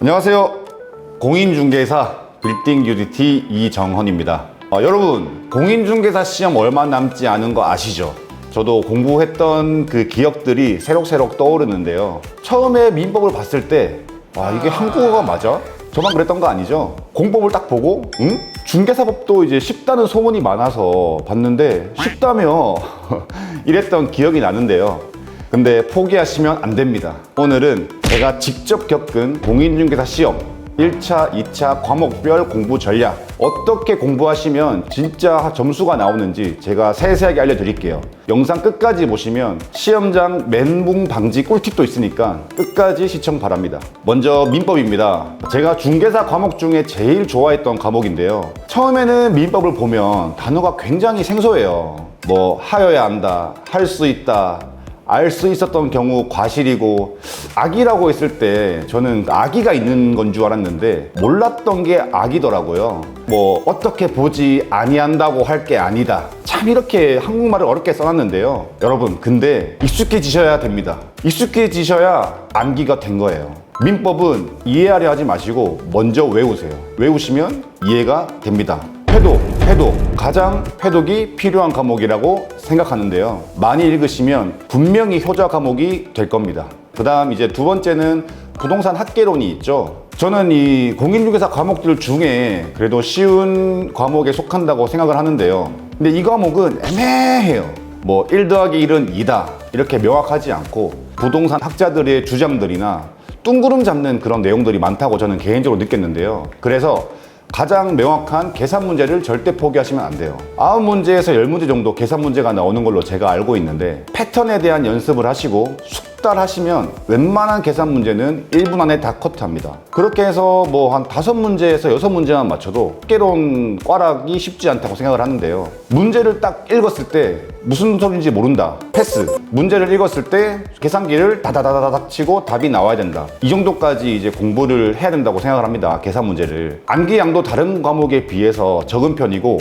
안녕하세요. 공인중개사 빌딩 UDT 이정헌입니다. 여러분, 공인중개사 시험 얼마 남지 않은 거 아시죠? 저도 공부했던 그 기억들이 새록새록 떠오르는데요. 처음에 민법을 봤을 때 이게 한국어가 맞아? 저만 그랬던 거 아니죠? 공법을 딱 보고 중개사법도 이제 쉽다는 소문이 많아서 봤는데 쉽다며 이랬던 기억이 나는데요. 근데 포기하시면 안 됩니다. 오늘은 제가 직접 겪은 공인중개사 시험 1차, 2차 과목별 공부 전략, 어떻게 공부하시면 진짜 점수가 나오는지 제가 세세하게 알려드릴게요. 영상 끝까지 보시면 시험장 멘붕 방지 꿀팁도 있으니까 끝까지 시청 바랍니다. 먼저 민법입니다. 제가 중개사 과목 중에 제일 좋아했던 과목인데요. 처음에는 민법을 보면 단어가 굉장히 생소해요. 뭐 하여야 한다, 할 수 있다, 알 수 있었던 경우 과실이고, 악이라고 했을 때 저는 악의가 있는 건 줄 알았는데 몰랐던 게 악이더라고요. 뭐 어떻게 보지 아니한다고 할 게 아니다, 참 이렇게 한국말을 어렵게 써놨는데요. 여러분, 근데 익숙해지셔야 됩니다. 익숙해지셔야 암기가 된 거예요. 민법은 이해하려 하지 마시고 먼저 외우세요. 외우시면 이해가 됩니다. 회독. 가장 회독이 필요한 과목이라고 생각하는데요. 많이 읽으시면 분명히 효자 과목이 될 겁니다. 그 다음 이제 두 번째는 부동산 학개론이 있죠. 저는 이 공인중개사 과목들 중에 그래도 쉬운 과목에 속한다고 생각을 하는데요. 근데 이 과목은 애매해요. 뭐 1 더하기 1은 2다 이렇게 명확하지 않고, 부동산 학자들의 주장들이나 뚱구름 잡는 그런 내용들이 많다고 저는 개인적으로 느꼈는데요. 그래서 가장 명확한 계산 문제를 절대 포기하시면 안 돼요. 9문제에서 10문제 정도 계산 문제가 나오는 걸로 제가 알고 있는데, 패턴에 대한 연습을 하시고 숙달하시면 웬만한 계산 문제는 1분 안에 다 커트합니다. 그렇게 해서 뭐 한 5문제에서 6문제만 맞춰도 학개론 꽈락이 쉽지 않다고 생각을 하는데요. 문제를 딱 읽었을 때 무슨 소리인지 모른다, 패스. 문제를 읽었을 때 계산기를 다다다다닥 치고 답이 나와야 된다. 이 정도까지 이제 공부를 해야 된다고 생각을 합니다. 계산 문제를. 암기량도 다른 과목에 비해서 적은 편이고,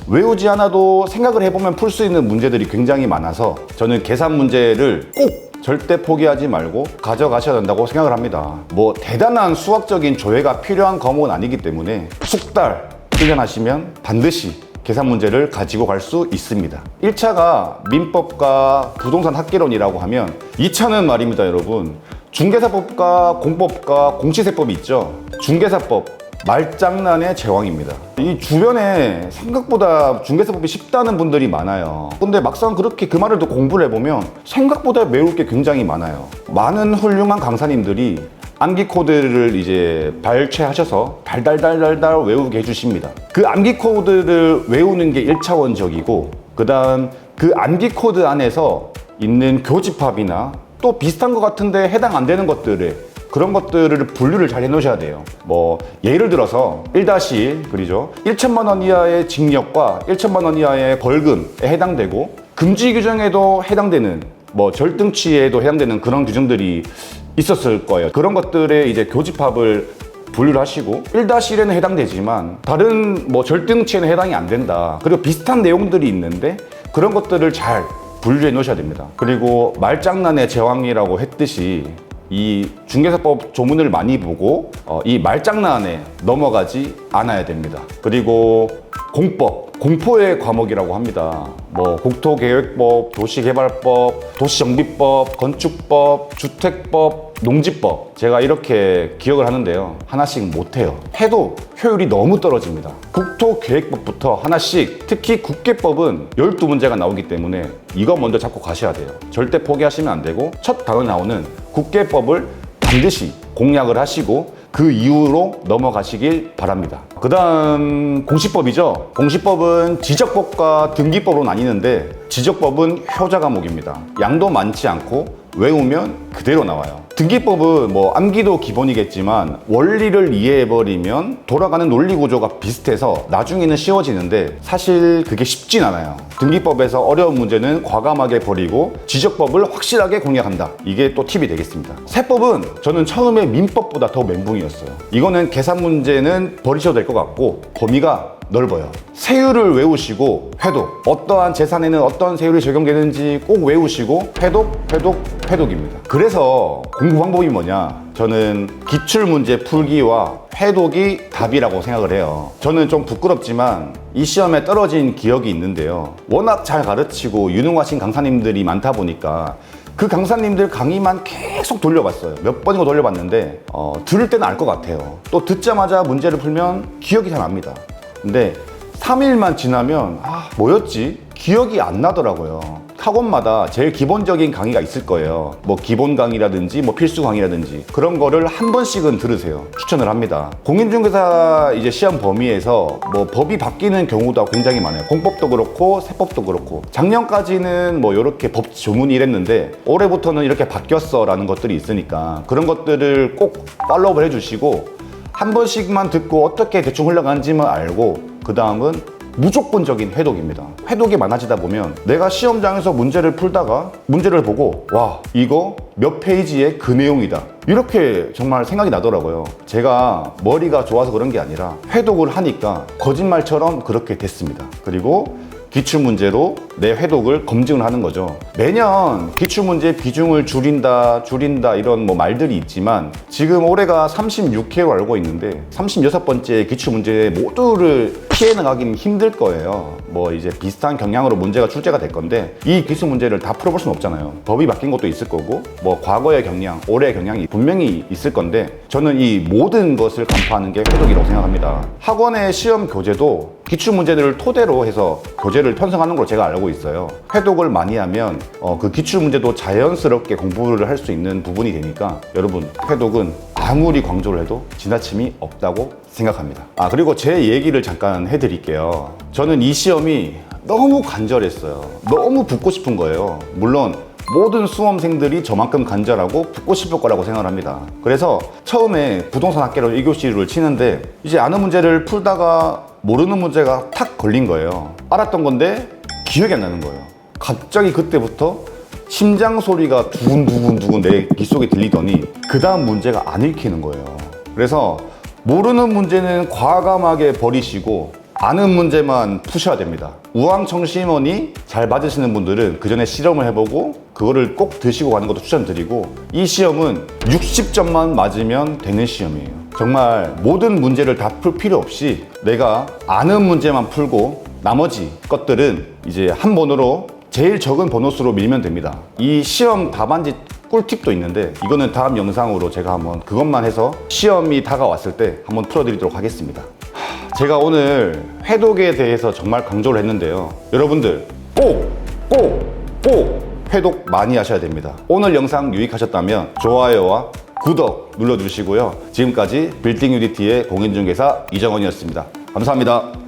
외우지 않아도 생각을 해보면 풀 수 있는 문제들이 굉장히 많아서 저는 계산 문제를 꼭 절대 포기하지 말고 가져가셔야 된다고 생각을 합니다. 뭐 대단한 수학적인 조회가 필요한 과목은 아니기 때문에 숙달 훈련하시면 반드시 계산 문제를 가지고 갈 수 있습니다. 1차가 민법과 부동산 학개론이라고 하면, 2차는 말입니다, 여러분. 중개사법과 공법과 공시세법이 있죠. 중개사법 말장난의 제왕입니다. 이 주변에 생각보다 중개사법이 쉽다는 분들이 많아요. 근데 막상 그렇게 그 말을 또 공부를 해보면 생각보다 외울 게 굉장히 많아요. 많은 훌륭한 강사님들이 암기 코드를 이제 발췌하셔서 달달달달달 외우게 해주십니다. 그 암기 코드를 외우는 게 1차원적이고, 그 다음 그 암기 코드 안에서 있는 교집합이나 또 비슷한 것 같은데 해당 안 되는 것들을, 그런 것들을 분류를 잘 해놓으셔야 돼요. 뭐 예를 들어서 1-1 그리죠. 1천만 원 이하의 징역과 1천만 원 이하의 벌금에 해당되고, 금지 규정에도 해당되는, 뭐 절등치에도 해당되는 그런 규정들이 있었을 거예요. 그런 것들의 이제 교집합을 분류를 하시고, 1-1에는 해당되지만 다른 뭐 절등치에는 해당이 안 된다. 그리고 비슷한 내용들이 있는데 그런 것들을 잘 분류해 놓으셔야 됩니다. 그리고 말장난의 제왕이라고 했듯이 이 중개사법 조문을 많이 보고 이 말장난에 넘어가지 않아야 됩니다. 그리고 공포의 과목이라고 합니다. 뭐 국토계획법, 도시개발법, 도시정비법, 건축법, 주택법, 농지법, 제가 이렇게 기억을 하는데요. 하나씩 못해요. 해도 효율이 너무 떨어집니다. 국토계획법부터 하나씩, 특히 국계법은 12문제가 나오기 때문에 이거 먼저 잡고 가셔야 돼요. 절대 포기하시면 안 되고, 첫 단어 나오는 국계법을 반드시 공략을 하시고 그 이후로 넘어가시길 바랍니다. 그 다음 공시법이죠. 공시법은 지적법과 등기법으로 나뉘는데, 지적법은 효자 과목입니다. 양도 많지 않고 외우면 그대로 나와요. 등기법은 뭐 암기도 기본이겠지만 원리를 이해해버리면 돌아가는 논리 구조가 비슷해서 나중에는 쉬워지는데 사실 그게 쉽진 않아요. 등기법에서 어려운 문제는 과감하게 버리고 지적법을 확실하게 공략한다. 이게 또 팁이 되겠습니다. 세법은 저는 처음에 민법보다 더 멘붕이었어요. 이거는 계산 문제는 버리셔도 될 것 같고 범위가 넓어요. 세율을 외우시고 회독, 어떠한 재산에는 어떤 세율이 적용되는지 꼭 외우시고 회독입니다. 그래서 공부 방법이 뭐냐? 저는 기출문제 풀기와 회독이 답이라고 생각을 해요. 저는 좀 부끄럽지만 이 시험에 떨어진 기억이 있는데요. 워낙 잘 가르치고 유능하신 강사님들이 많다 보니까 그 강사님들 강의만 계속 돌려봤어요. 몇 번이고 돌려봤는데 들을 때는 알 것 같아요. 또 듣자마자 문제를 풀면 기억이 잘 납니다. 근데 3일만 지나면 뭐였지? 기억이 안 나더라고요. 학원마다 제일 기본적인 강의가 있을 거예요. 뭐 기본 강의라든지 뭐 필수 강의라든지 그런 거를 한 번씩은 들으세요. 추천을 합니다. 공인중개사 이제 시험 범위에서 뭐 법이 바뀌는 경우도 굉장히 많아요. 공법도 그렇고 세법도 그렇고 작년까지는 뭐 이렇게 법 조문이 이랬는데 올해부터는 이렇게 바뀌었어 라는 것들이 있으니까 그런 것들을 꼭 팔로우를 해주시고 한 번씩만 듣고 어떻게 대충 흘러가는지만 알고 그 다음은 무조건적인 회독입니다. 회독이 많아지다 보면 내가 시험장에서 문제를 풀다가 문제를 보고 와 이거 몇 페이지의 그 내용이다 이렇게 정말 생각이 나더라고요. 제가 머리가 좋아서 그런 게 아니라 회독을 하니까 거짓말처럼 그렇게 됐습니다. 그리고 기출문제로 내 회독을 검증을 하는 거죠. 매년 기출문제 비중을 줄인다 이런 뭐 말들이 있지만 지금 올해가 36회로 알고 있는데 36번째 기출문제 모두를 피해 나가긴 힘들 거예요. 뭐 이제 비슷한 경향으로 문제가 출제가 될 건데 이 기출문제를 다 풀어볼 수는 없잖아요. 법이 바뀐 것도 있을 거고 뭐 과거의 경향, 올해의 경향이 분명히 있을 건데 저는 이 모든 것을 간파하는 게 회독이라고 생각합니다. 학원의 시험 교재도 기출문제들을 토대로 해서 교재를 편성하는 걸로 제가 알고 있어요. 회독을 많이 하면 그 기출문제도 자연스럽게 공부를 할 수 있는 부분이 되니까 여러분 회독은 아무리 강조를 해도 지나침이 없다고 생각합니다. 그리고 제 얘기를 잠깐 해드릴게요. 저는 이 시험이 너무 간절했어요. 너무 붙고 싶은 거예요. 물론 모든 수험생들이 저만큼 간절하고 붙고 싶을 거라고 생각을 합니다. 그래서 처음에 부동산 학개론 1교시를 치는데 이제 아는 문제를 풀다가 모르는 문제가 탁 걸린 거예요. 알았던 건데 기억이 안 나는 거예요. 갑자기 그때부터 심장 소리가 두근두근 내 귓속에 들리더니 그 다음 문제가 안 읽히는 거예요. 그래서 모르는 문제는 과감하게 버리시고 아는 문제만 푸셔야 됩니다. 우황청심원이 잘 맞으시는 분들은 그 전에 실험을 해보고 그거를 꼭 드시고 가는 것도 추천드리고 이 시험은 60점만 맞으면 되는 시험이에요. 정말 모든 문제를 다 풀 필요 없이 내가 아는 문제만 풀고 나머지 것들은 이제 한 번으로 제일 적은 번호수로 밀면 됩니다. 이 시험 답안지 꿀팁도 있는데 이거는 다음 영상으로 제가 한번 그것만 해서 시험이 다가왔을 때 한번 풀어드리도록 하겠습니다. 제가 오늘 회독에 대해서 정말 강조를 했는데요. 여러분들 꼭 회독 많이 하셔야 됩니다. 오늘 영상 유익하셨다면 좋아요와 구독 눌러주시고요. 지금까지 빌딩 유니티의 공인중개사 이정원이었습니다. 감사합니다.